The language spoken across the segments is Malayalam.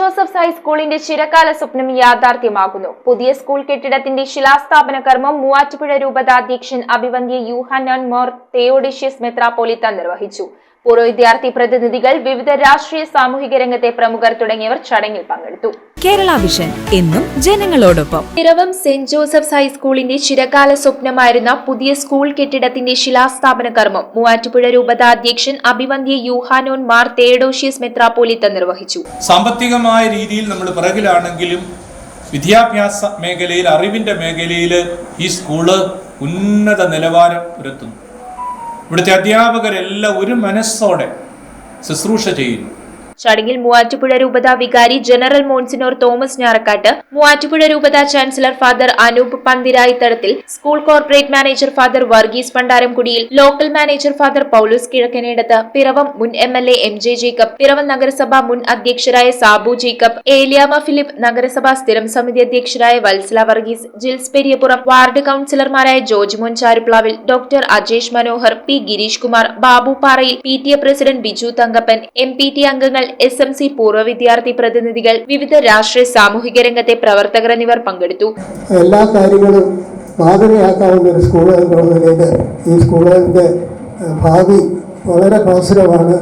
ജോസഫ്സ് ഹൈസ്കൂളിന്റെ ചിരകാല സ്വപ്നം യാഥാർത്ഥ്യമാകുന്നു. പുതിയ സ്കൂൾ കെട്ടിടത്തിന്റെ ശിലാസ്ഥാപന കർമ്മം മൂവാറ്റുപുഴ രൂപത അധ്യക്ഷൻ അഭിവന്ദ്യ യൂഹാനോൻ മോർ തെയോഡിഷ്യസ് മെത്രാപ്പോലീത്ത നിർവഹിച്ചു. പൂർവ്വ വിദ്യാർത്ഥി പ്രതിനിധികൾ, വിവിധ രാഷ്ട്രീയ സാമൂഹിക രംഗത്തെ പ്രമുഖർ തുടങ്ങിയവർ ചടങ്ങിൽ പങ്കെടുത്തു. കേരള വിഷൻ എന്നും ജനങ്ങളോടൊപ്പം. പിറവം സെന്റ് ജോസഫ്സ് ഹൈസ്കൂളിന്റെ ചിരകാല സ്വപ്നമായിരുന്ന പുതിയ സ്കൂൾ കെട്ടിടത്തിന്റെ ശിലാസ്ഥാപന കർമ്മം മൂവാറ്റുപുഴ രൂപത അധ്യക്ഷൻ അഭിവന്ദ്യ യൂഹാനോൻ മാർ തെയോഡോഷ്യസ് മെത്രാപ്പോലീത്ത നിർവഹിച്ചു. സാമ്പത്തികമായ രീതിയിൽ നമ്മൾ പിറകിലാണെങ്കിലും വിദ്യാഭ്യാസ മേഖലയിൽ, അറിവിന്റെ മേഖലയിൽ ഈ സ്കൂള് ഉന്നത നിലവാരം പുലർത്തുന്നു. ഇവിടുത്തെ അധ്യാപകരെല്ലാം ഒരു മനസ്സോടെ ശുശ്രൂഷ ചെയ്യുന്നു. ചടങ്ങിൽ മൂവാറ്റുപുഴ രൂപത വികാരി ജനറൽ മോൺസിനോർ തോമസ് ഞാറക്കാട്ട്, മൂവാറ്റുപുഴ രൂപത chancellor father Anoop Panthirayithadathil, school corporate manager father Varghese Pandaramkudiyil, local manager father Paulose Kizhakkanedath, Piravom മുൻ MLA MJ ജേക്കബ്, പിറവം നഗരസഭ മുൻ അധ്യക്ഷരായ സാബു ജേക്കബ്, ഏലിയാമ ഫിലിപ്പ്, നഗരസഭാ സ്ഥിരം സമിതി അധ്യക്ഷരായ വത്സല വർഗീസ്, ജിൽസ് പെരിയപുറം, വാർഡ് കൌൺസിലർമാരായ George Mon Charuplavil, doctor Ajesh Manohar, P Girish Kumar, Babu Parayil, PTA president Biju Thankappan, MPT അംഗങ്ങൾ, SMC പൂർവ്വ വിദ്യാർത്ഥി പ്രതിനിധികൾ, വിവിധ രാഷ്ട്രീയ സാമൂഹിക രംഗത്തെ പ്രവർത്തകർ എന്നിവർ പങ്കെടുത്തു. എല്ലാ കാര്യങ്ങളും മാതൃകയാക്കാവുന്ന ഒരു സ്കൂൾ എന്നുള്ള നിലയിൽ ഈ സ്കൂളിന്റെ ഭാവി വളരെ ഭാസുരമാണ്.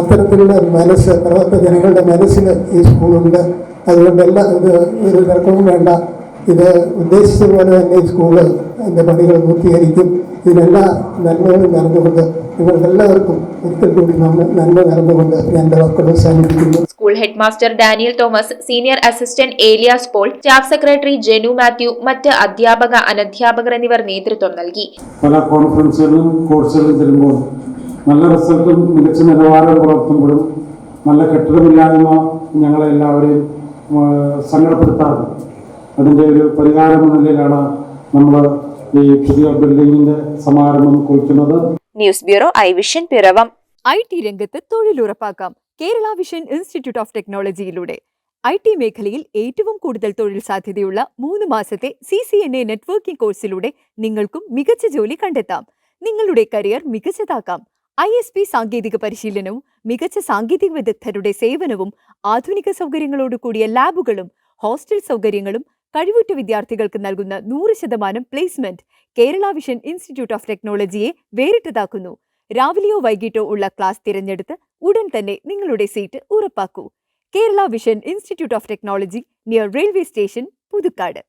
അത്തരത്തിലുള്ള മനസ്സ് ജനങ്ങളുടെ മനസ്സിൽ ഈ സ്കൂളുണ്ട്. അതുകൊണ്ട് ഒരു തർക്കവും വേണ്ട. ഇത് ഉദ്ദേശിച്ച പോലെ തന്നെ ഈ സ്കൂള് അതിൻ്റെ പണികൾ പൂർത്തീകരിക്കും. ഇതിനെല്ലാ നന്മകളും നടന്നുകൊണ്ട് നിങ്ങൾക്കെല്ലാവർക്കും ഒരിക്കൽ കൂടി നന്മ നടന്നുകൊണ്ട് ഞാൻ എൻ്റെ വാക്കുകൾ അവസാനിപ്പിക്കുന്നു. School head master Daniel Thomas, senior assistant Elias Paul, staff secretary Jenu Mathew, മറ്റ് അധ്യാപക അനധ്യാപകർ എന്നിവർ നേതൃത്വം നൽകി. പല കോൺഫറൻസുകളും കോഴ്സുകളും ചെല്ലുമ്പോൾ നല്ല റിസൾട്ടും മികച്ച നിലവാരം പുലർത്തുമ്പോഴും നല്ല കെട്ടിടമില്ലായ്മ ഞങ്ങളെ എല്ലാവരെയും സങ്കടപ്പെടുത്താറുണ്ട്. അതിൻ്റെ ഒരു പരിഹാരം എന്ന നിലയിലാണ് നമ്മൾ ഈ പുതിയ ബിൽഡിങ്ങിന്റെ സമാരംഭം കുറിക്കുന്നത്. News bureau, I Vision, Piravom. IT രംഗത്ത് തൊഴിലുറപ്പാക്കാം കേരള വിഷൻ ഇൻസ്റ്റിറ്റ്യൂട്ട് ഓഫ് ടെക്നോളജിയിലൂടെ. IT മേഖലയിൽ ഏറ്റവും കൂടുതൽ തൊഴിൽ സാധ്യതയുള്ള 3 മാസത്തെ CCNA നെറ്റ്വർക്കിംഗ് കോഴ്സിലൂടെ നിങ്ങൾക്കും മികച്ച ജോലി കണ്ടെത്താം. നിങ്ങളുടെ കരിയർ മികച്ചതാക്കാം. ISP സാങ്കേതിക പരിശീലനവും മികച്ച സാങ്കേതിക വിദഗ്ധരുടെ സേവനവും ആധുനിക സൗകര്യങ്ങളോടുകൂടിയ ലാബുകളും ഹോസ്റ്റൽ സൗകര്യങ്ങളും കഴിവുറ്റ വിദ്യാർത്ഥികൾക്ക് നൽകുന്ന 100% placement Kerala Vision Institute of ടെക്നോളജിയെ വേറിട്ടതാക്കുന്നു. രാവിലെയോ വൈകിട്ടോ ഉള്ള ക്ലാസ് തിരഞ്ഞെടുത്ത് ഉടൻ തന്നെ നിങ്ങളുടെ സീറ്റ് ഉറപ്പാക്കൂ. Kerala Vision Institute of Technology, near railway station, Puthukkad.